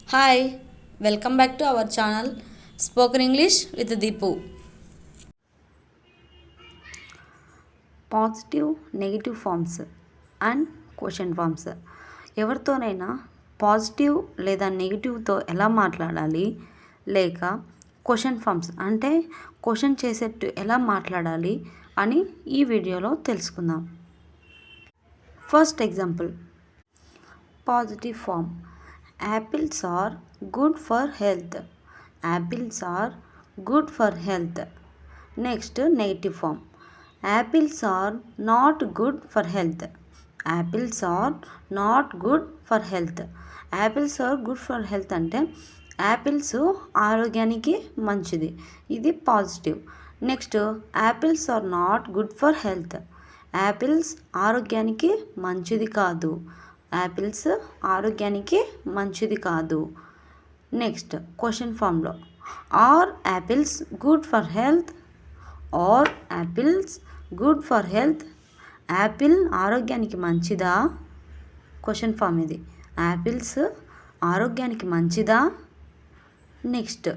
Hi, welcome back to our channel Spoken English with Deepu. Positive negative forms and question forms. ఎవరితోనైనా positive లేదా నెగిటివ్తో ఎలా మాట్లాడాలి, లేక క్వశ్చన్ ఫార్మ్స్ అంటే క్వశ్చన్ చేసేట్టు ఎలా మాట్లాడాలి అని ఈ వీడియోలో తెలుసుకుందాం. First example, positive form. Apples are good for health. Apples are good for health. Next, negative form. Apples are not good for health. Apples are not good for health. Apples are good for health అంటే apples ఆరోగ్యానికి మంచిది, ఇది positive. Next, apples are not good for health. Apples ఆరోగ్యానికి మంచిది కాదు. Apples ఆరోగ్యానికి మంచిది కాదు. నెక్స్ట్, క్వశ్చన్ ఫామ్లో are apples good for health? Are apples good for health? Apple ఆరోగ్యానికి మంచిదా? క్వశ్చన్ ఫామ్ ఇది. యాపిల్స్ ఆరోగ్యానికి మంచిదా? Next,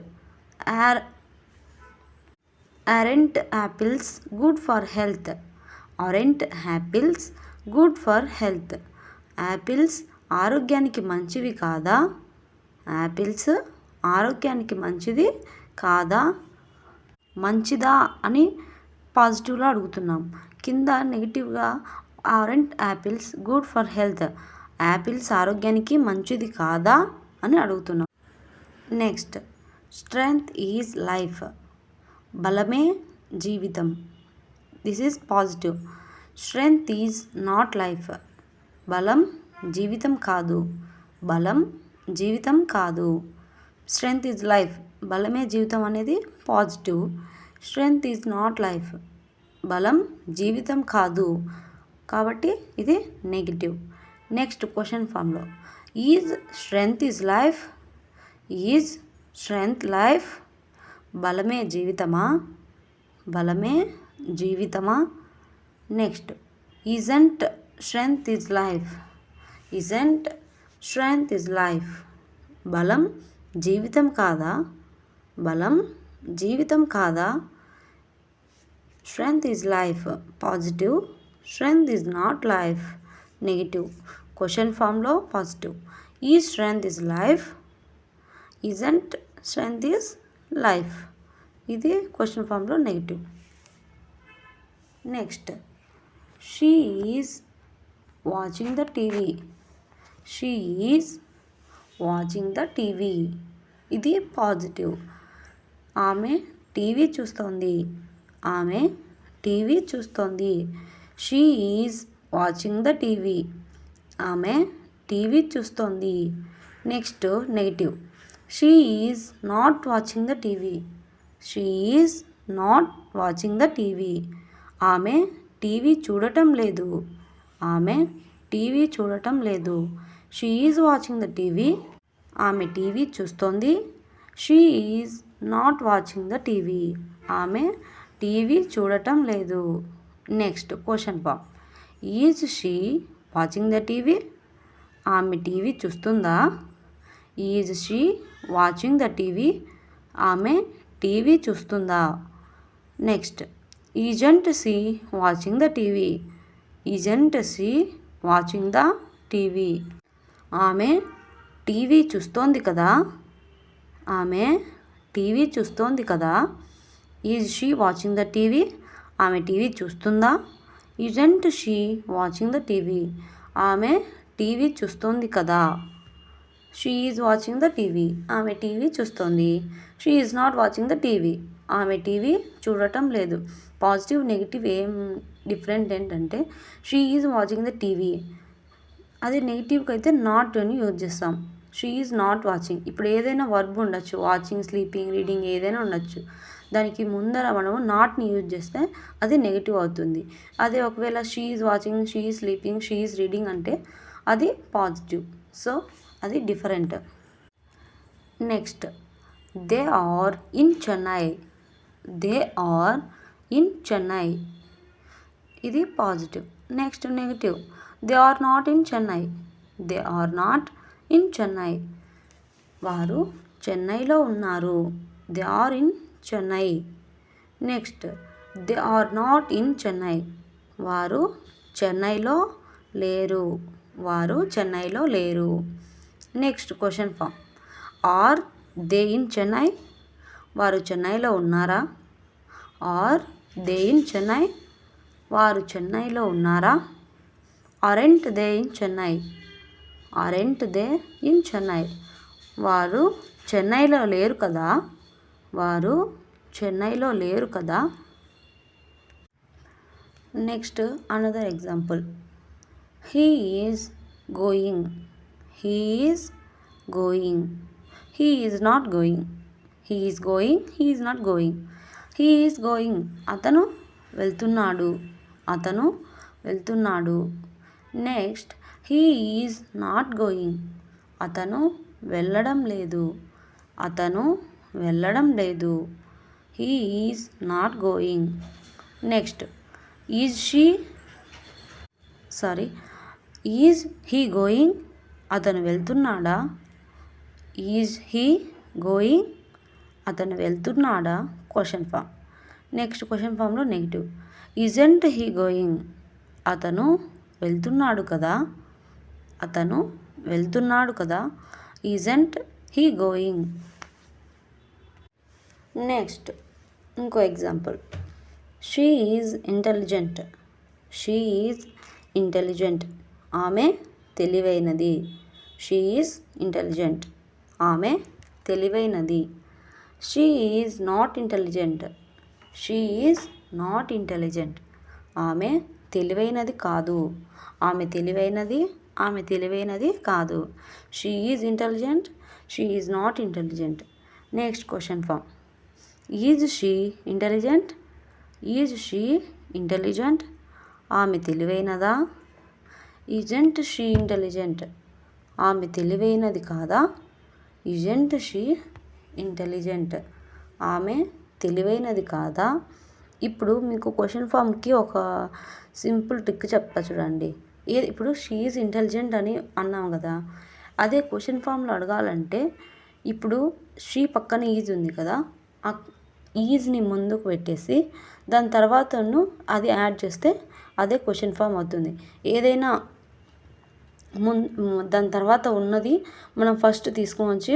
aren't apples good for health? Aren't apples good for health? Apples ఆరోగ్యానికి మంచివి కాదా? యాపిల్స్ ఆరోగ్యానికి మంచిది కాదా? మంచిదా అని పాజిటివ్లో అడుగుతున్నాం. కింద నెగిటివ్గా aren't apples good for health, apples ఆరోగ్యానికి మంచిది కాదా అని అడుగుతున్నాం. Next, strength is life. బలమే జీవితం. This is positive. Strength is not life. బలం జీవితం కాదు. బలం జీవితం కాదు. స్ట్రెంగ్త్ ఈజ్ లైఫ్, బలమే జీవితం అనేది positive. Strength is not life, బలం జీవితం కాదు, కాబట్టి ఇది నెగిటివ్. నెక్స్ట్, క్వశ్చన్ ఫామ్లో is strength is life? Is strength life? బలమే జీవితమా? బలమే జీవితమా? Next, isn't strength is life? Isn't strength is life? బలం జీవితం కాదా? బలం జీవితం కాదా? Strength is life positive. Strength is not life negative. Question ఫామ్లో పాజిటివ్. ఈ strength is life? Isn't strength is life? ఇది క్వశ్చన్ ఫామ్లో negative. Next, she is watching the TV. She is watching the TV, ఇది positive. ఆమె TV చూస్తోంది. ఆమె TV చూస్తోంది. She is watching the TV, ఆమె టీవీ చూస్తోంది. Next, negative. She is not watching the TV. She is not watching the TV, ఆమె TV చూడటం లేదు. ఆమె టీవీ చూడటం లేదు. She is watching the TV, ఆమె టీవీ చూస్తోంది. She is not watching the TV, ఆమె టీవీ చూడటం లేదు. Next, question form. Is she watching the TV? ఆమె టీవీ చూస్తుందా? Is she watching the TV? ఆమె టీవీ చూస్తుందా? Next, isn't she watching the TV? Isn't she watching the TV? ఆమె TV చూస్తోంది కదా? ఆమె టీవీ చూస్తోంది కదా? Is she watching the TV? ఆమె టీవీ చూస్తుందా? Isn't she watching the TV? ఆమె టీవీ చూస్తోంది కదా? She is watching the TV, ఆమె టీవీ చూస్తోంది. She is not watching the TV, ఆమె టీవీ చూడటం లేదు. పాజిటివ్ నెగిటివ్ ఏం డిఫరెంట్ ఏంటంటే she is watching the TV, అది నెగిటివ్కి అయితే నాట్ అని యూజ్ చేస్తాం. షీ ఈజ్ నాట్ వాచింగ్, ఇప్పుడు ఏదైనా వర్బ్ ఉండొచ్చు, వాచింగ్, స్లీపింగ్, రీడింగ్ ఏదైనా ఉండొచ్చు. దానికి ముందర మనము నాట్ని యూజ్ చేస్తే అది నెగిటివ్ అవుతుంది. అదే ఒకవేళ she is watching, she is sleeping, she is reading అంటే అది పాజిటివ్. సో అది different. Next, they are in Chennai. They are in Chennai, ఇది positive. Next, negative. They are not in Chennai. They are not in Chennai, వారు చెన్నైలో ఉన్నారు. They are in Chennai. Next, they are not in Chennai. వారు చెన్నైలో లేరు. వారు చెన్నైలో లేరు. Next question form. Are they in Chennai. వారు చెన్నైలో ఉన్నారా? Are they in Chennai. వారు చెన్నైలో ఉన్నారా? Aren't they in Chennai. Aren't they in Chennai. వారు చెన్నైలో లేరు కదా. వారు చెన్నైలో లేరు కదా. Next another example. He is going. He is going. He is not going. He is going. He is not going. He is going. అతను వెళ్తున్నాడు. అతను వెళ్తున్నాడు. Next, he is not going. అతను వెళ్ళడం లేదు. అతను వెళ్ళడం లేదు. He is not going. Next, is he going. అతను వెళ్తున్నాడా? Is he going. అతను వెళ్తున్నాడా? Question form. నెక్స్ట్ క్వశ్చన్ ఫామ్లో నెగిటివ్. Isn't he going. అతను వెళ్తున్నాడు కదా. అతను వెళ్తున్నాడు కదా. Isn't he going. నెక్స్ట్ ఇంకో example. She is intelligent. She is intelligent. ఆమె తెలివైనది. She is intelligent. ఆమె తెలివైనది. She is not intelligent. She is not intelligent. ఆమె తెలివైనది కాదు. ఆమె తెలివైనది. ఆమె తెలివైనది కాదు. She is intelligent. She is not intelligent. Next question form. Is she intelligent. Is she intelligent. ఆమె తెలివైనదా? Isn't she intelligent. ఆమె తెలివైనది కాదా. Isn't she intelligent. ఆమె తెలివైనది కాదా. ఇప్పుడు మీకు క్వశ్చన్ ఫామ్కి ఒక సింపుల్ ట్రిక్ చెప్తా చూడండి. ఇప్పుడు షీ ఈజ్ ఇంటెలిజెంట్ అని అన్నాం కదా. అదే క్వశ్చన్ ఫామ్లో అడగాలంటే ఇప్పుడు షీ పక్కన ఈజ్ ఉంది కదా. ఆ ఈజ్ని ముందుకు పెట్టేసి దాని తర్వాతను అది యాడ్ చేస్తే అదే క్వశ్చన్ ఫామ్ అవుతుంది. ఏదైనా దాని తర్వాత ఉన్నది మనం ఫస్ట్ తీసుకొని వచ్చి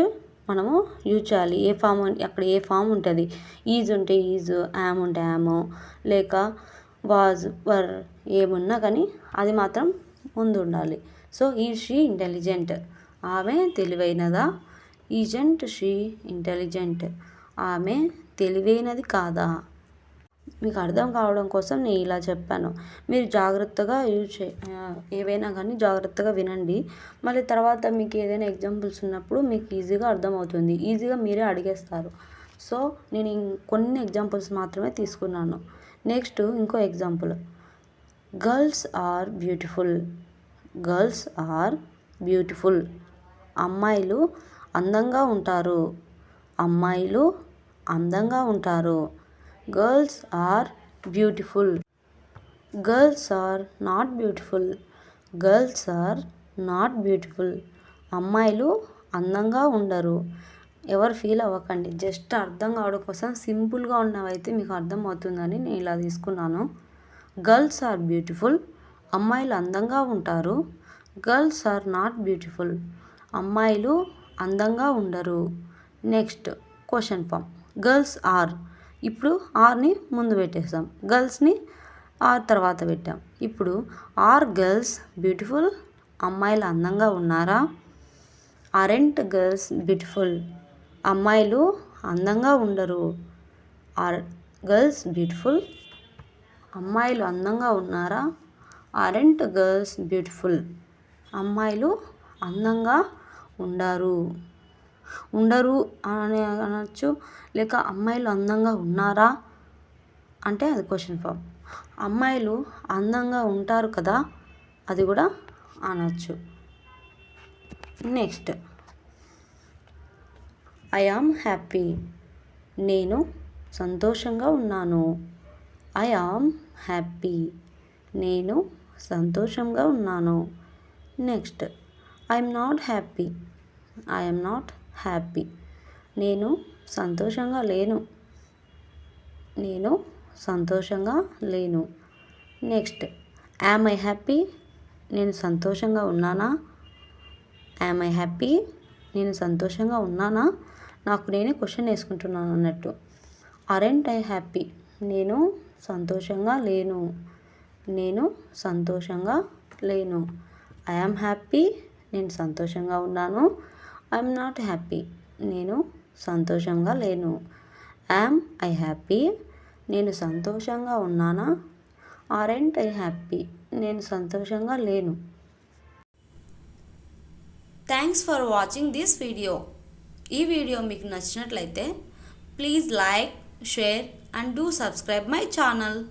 మనము యూజ్ చేయాలి. ఏ ఫామ్ అక్కడ ఏ ఫామ్ ఉంటుంది. ఈజ్ ఉంటే ఈజ్, యామ్ ఉంటే యామ్, లేక వాజ్, వర్ ఏమున్నా కానీ అది మాత్రం ముందు ఉండాలి. So is she intelligent. ఆమె తెలివైనదా. Isn't she intelligent. ఆమె తెలివైనది కాదా. మీకు అర్థం కావడం కోసం నేను ఇలా చెప్పాను. మీరు జాగ్రత్తగా ఏవైనా కానీ జాగ్రత్తగా వినండి. మళ్ళీ తర్వాత మీకు ఏదైనా ఎగ్జాంపుల్స్ ఉన్నప్పుడు మీకు ఈజీగా అర్థమవుతుంది. ఈజీగా మీరే అడిగేస్తారు. సో నేను కొన్ని ఎగ్జాంపుల్స్ మాత్రమే తీసుకున్నాను. నెక్స్ట్ ఇంకో example. Girls are beautiful. Girls are beautiful. అమ్మాయిలు అందంగా ఉంటారు. అమ్మాయిలు అందంగా ఉంటారు. Girls are beautiful. Girls are not beautiful. Girls are not beautiful. అమ్మాయిలు అందంగా ఉండరు. ఎవరు ఫీల్ అవ్వకండి. జస్ట్ అర్థం కావడం కోసం సింపుల్గా ఉన్నవైతే మీకు అర్థం అవుతుందని నేను ఇలా తీసుకున్నాను. Girls are beautiful. అమ్మాయిలు అందంగా ఉంటారు. Girls are not beautiful. అమ్మాయిలు అందంగా ఉండరు. Next question form. Girls are. ఇప్పుడు ఆర్ని ముందు పెట్టేసాం. గర్ల్స్ని ఆర్ తర్వాత పెట్టాం. ఇప్పుడు ఆర్ గర్ల్స్ బ్యూటిఫుల్. అమ్మాయిలు అందంగా ఉన్నారా. Aren't girls beautiful. అమ్మాయిలు అందంగా ఉండరు. Are girls beautiful. అమ్మాయిలు అందంగా ఉన్నారా. Aren't girls beautiful. అమ్మాయిలు అందంగా ఉండరు. ఉండరు అని అనొచ్చు. లేక అమ్మాయిలు అందంగా ఉన్నారా అంటే అది క్వశ్చన్ ఫామ్. అమ్మాయిలు అందంగా ఉంటారు కదా, అది కూడా అనొచ్చు. Next, I am happy. నేను సంతోషంగా ఉన్నాను. I am happy. నేను సంతోషంగా ఉన్నాను. Next, I'm not happy. I'm not happy. నేను సంతోషంగా లేను. నేను సంతోషంగా లేను. Next, am I happy? నేను సంతోషంగా ఉన్నానా? Am I happy? నేను సంతోషంగా ఉన్నానా? నాకు నేనే క్వశ్చన్ వేసుకుంటున్నాను అన్నట్టు. Aren't I happy? నేను సంతోషంగా లేను. నేను సంతోషంగా లేను. I am happy? నేను సంతోషంగా ఉన్నాను. I'm not happy? నేను సంతోషంగా లేను. Yam I happy? నేను సంతోషంగా ఉన్నానా? Aren't I happy? నేను సంతోషంగా లేను. Thanks for watching this video. ఈ వీడియో మీకు నచ్చినట్లయితే please like, share and do subscribe my channel.